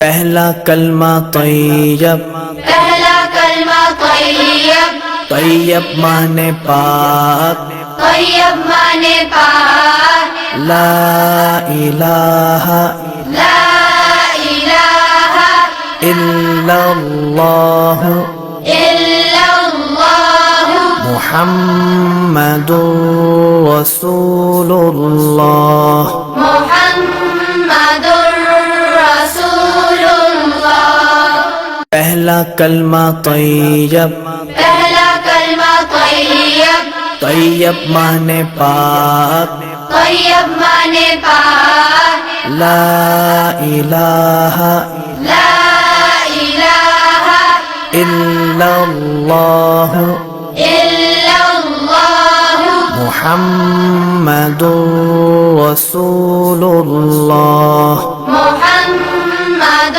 پہلا کلمہ طیب، پہلا کلمہ طیب، طیب مانے پاک، طیب مانے پاک، لا الہ لا الہ الا اللہ الا اللہ محمد رسول اللہ۔ محمد رسول اللہ۔ پہلا کلمہ طیب، پہلا کلمہ طیب، طیب مانے پاک، طیب مانے پاک، لا الہ لا الہ الا اللہ الا اللہ محمد رسول اللہ۔ محمد